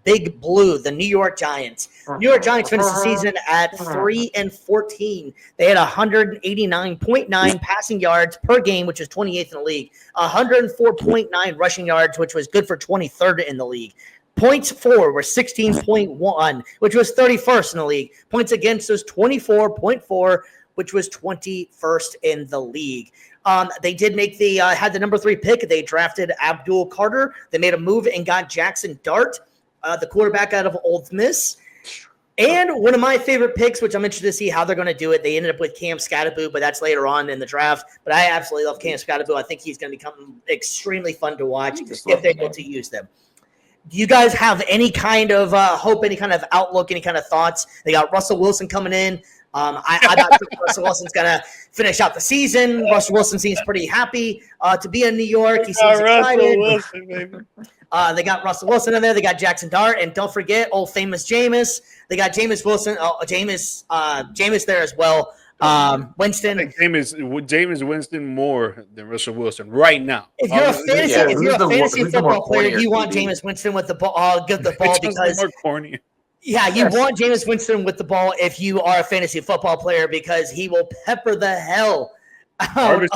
Big Blue, the New York Giants. New York Giants finished the season at 3-14. They had 189.9 passing yards per game, which is 28th in the league. 104.9 rushing yards, which was good for 23rd in the league. Points for were 16.1, which was 31st in the league. Points against was 24.4, which was 21st in the league. They did make had the number 3 pick. They drafted Abdul Carter. They made a move and got Jackson Dart, the quarterback out of Ole Miss. And one of my favorite picks, which I'm interested to see how they're going to do it. They ended up with Cam Scatterboo, but that's later on in the draft. But I absolutely love Cam Scatterboo. I think he's going to become extremely fun to watch if they're able to use them. Do you guys have any kind of hope, any kind of outlook, any kind of thoughts? They got Russell Wilson coming in. I thought Russell Wilson's going to finish out the season. Russell Wilson seems pretty happy to be in New York. He seems excited. Wilson, baby. They got Russell Wilson in there. They got Jackson Dart. And don't forget, old famous Jameis. They got Jameis Wilson. Jameis there as well. Winston. I think Jameis Winston more than Russell Wilson right now. If you're a fantasy football player, you want Jameis Winston with the ball. Give the ball because more corny. Yeah, you want Jameis Winston with the ball if you are a fantasy football player because he will pepper the hell out of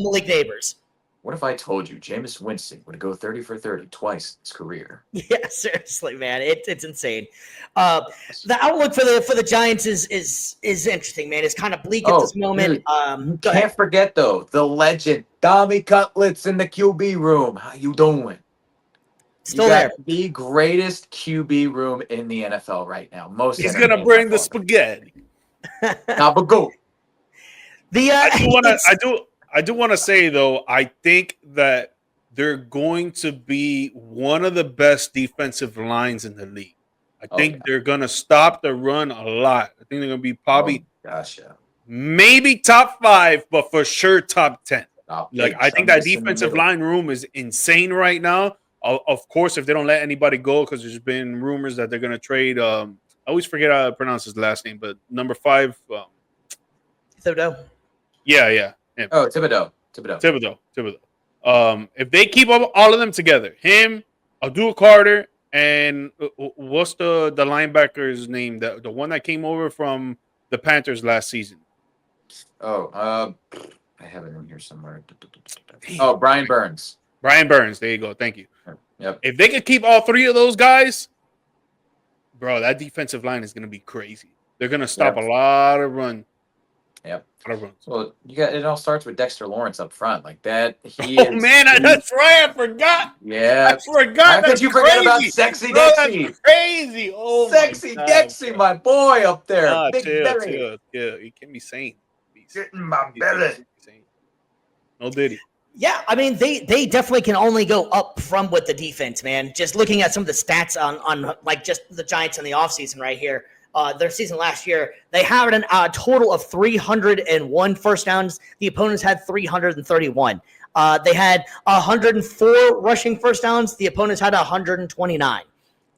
Malik Neighbors. What if I told you Jameis Winston would go 30 for 30 twice in his career? Yeah, seriously, man, it's insane. The outlook for the Giants is interesting, man. It's kind of bleak at this moment. Dude, can't forget though the legend Dommy Cutlets in the QB room. How you doing? Still there. The greatest QB room in the NFL right now. He's gonna bring the spaghetti. Go. I do want to say though, I think that they're going to be one of the best defensive lines in the league. I think they're gonna stop the run a lot. I think they're gonna be probably maybe top 5, but for sure top 10. I think that defensive line room is insane right now. Of course, if they don't let anybody go, because there's been rumors that they're going to trade. I always forget how to pronounce his last name, but number 5. Thibodeau. Yeah. Oh, Thibodeau. If they keep all of them together, him, Abdul Carter, and what's the linebacker's name? The one that came over from the Panthers last season. I have it in here somewhere. Oh, Brian Burns. Brian Burns. There you go. Thank you. Yep. If they could keep all 3 of those guys, bro, that defensive line is going to be crazy. They're going to stop a lot of run. Yep. A lot of runs. Well, it all starts with Dexter Lawrence up front like that. That's right. I forgot. Yeah. I forgot. How could you forget about Sexy Dexy? That's crazy. Oh, Sexy Dexy, my boy up there. Big chill. Yeah, you can't be saying. Get in my belly. No Diddy. Yeah, I mean, they definitely can only go up from with the defense, man. Just looking at some of the stats on like just the Giants in the offseason right here. Their season last year, they had a total of 301 first downs. The opponents had 331. They had 104 rushing first downs. The opponents had 129.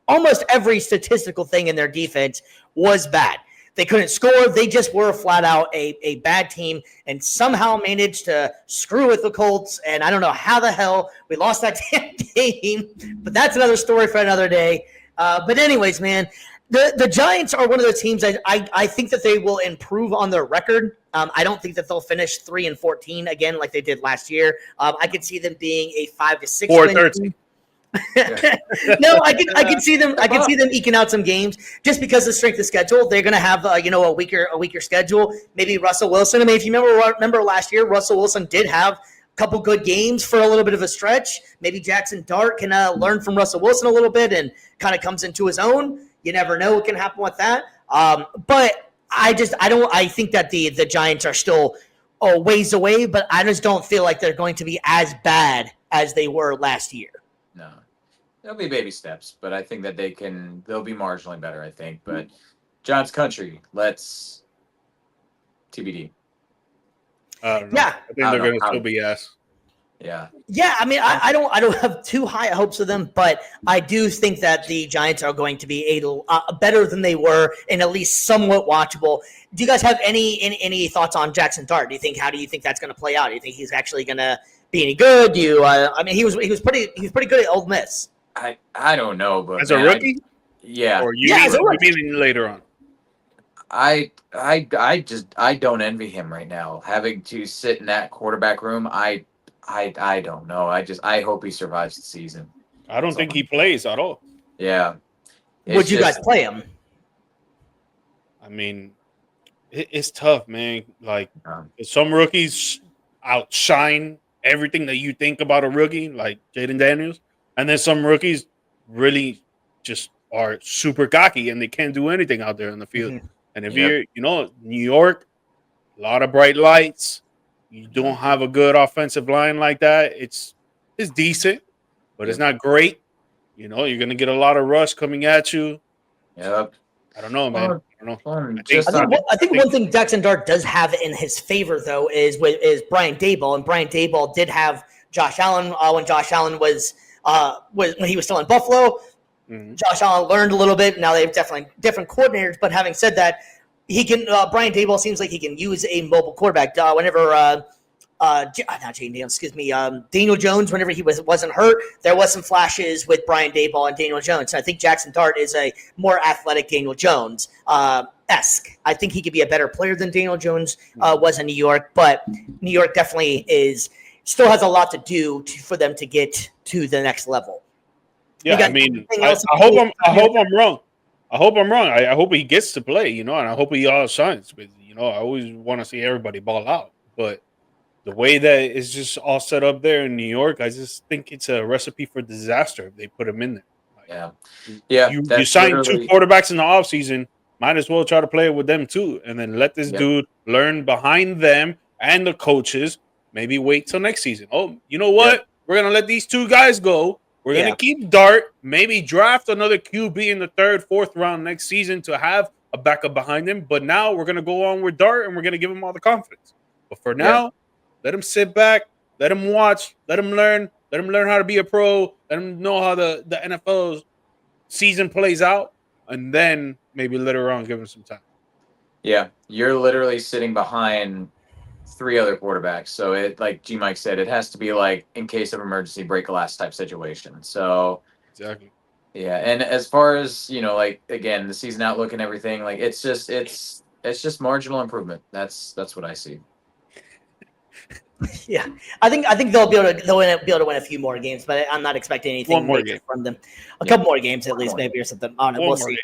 Almost every statistical thing in their defense was bad. They couldn't score. They just were flat out a bad team and somehow managed to screw with the Colts. And I don't know how the hell we lost that damn game, but that's another story for another day. But anyways, man, the Giants are one of those teams I think that they will improve on their record. I don't think that they'll finish 3-14 again like they did last year. I could see them being a 5-6 win team. No, I can see them. I can see them eking out some games just because of the strength of schedule. They're going to have a weaker schedule. Maybe Russell Wilson. I mean, if you remember last year, Russell Wilson did have a couple good games for a little bit of a stretch. Maybe Jackson Dart can learn from Russell Wilson a little bit and kind of comes into his own. You never know what can happen with that. But I think that the Giants are still a ways away, but I just don't feel like they're going to be as bad as they were last year. No. There'll be baby steps, but I think that they'll be marginally better, I think. But John's country, let's TBD. I think they're going to still be ass. Yeah. Yeah, I mean, I don't have too high hopes of them, but I do think that the Giants are going to be better than they were and at least somewhat watchable. Do you guys have any thoughts on Jackson Dart? How do you think that's going to play out? Do you think he's actually going to be any good? I mean, he was pretty good at Ole Miss. I don't know, but as a rookie, Yeah, Or Yeah, as a rookie. you mean later on? I don't envy him right now. Having to sit in that quarterback room, I don't know. I hope he survives the season. I don't think he plays at all. Yeah, Would it's you guys just play him? I mean, it's tough, man. Like um, some rookies outshine everything that you think about a rookie, like Jaden Daniels, and then some rookies really just are super cocky and they can't do anything out there in the field. Mhm. And if Yep. you're, New York, a lot of bright lights. You don't have a good offensive line like that. It's decent, but it's Yep. not great. You're gonna get a lot of rush coming at you. Yep. I don't know, man. I don't know. I think, Just I think one thing Jackson Dart does have in his favor, though, is Brian Daboll, and Brian Daboll did have Josh Allen when Josh Allen was when he was still in Buffalo. Mhm. Josh Allen learned a little bit. Now they have definitely different coordinators, but having said that, he can. Brian Daboll seems like he can use a mobile quarterback. Whenever not Jane Daniels, excuse me, Daniel Jones, whenever he wasn't hurt, there was some flashes with Brian Daboll and Daniel Jones. And I think Jackson Dart is a more athletic Daniel Jones esque. I think he could be a better player than Daniel Jones was in New York, but New York definitely still has a lot to do for them to get to the next level. Yeah, I mean, I hope I'm wrong. I hope I'm wrong. I hope he gets to play, and I hope he all shines. But I always want to see everybody ball out. But the way that it's just all set up there in New York, I just think it's a recipe for disaster if they put him in there. yeah. You That's sign two literally quarterbacks in the offseason, might as well try to play it with them too, and then let this dude learn behind them and the coaches. Maybe wait till next season. Oh, you know what? We're gonna let these two guys go. We're gonna keep Dart. Maybe draft another QB in the third, fourth round next season to have a backup behind him. But now we're gonna go on with Dart, and we're gonna give him all the confidence. But for now, let him sit back, let him watch, let him learn how to be a pro, let him know how the NFL season plays out, and then maybe later on give him some time. Yeah, you're literally sitting behind three other quarterbacks. So it, like G Mike said, it has to be like in case of emergency break glass type situation. So exactly. Yeah, and as far as like again, the season outlook and everything, like it's just marginal improvement. That's what I see. Yeah, I think they'll be able to win a few more games, but I'm not expecting anything major from them. A couple more games at least, maybe or something. I don't know. We'll see.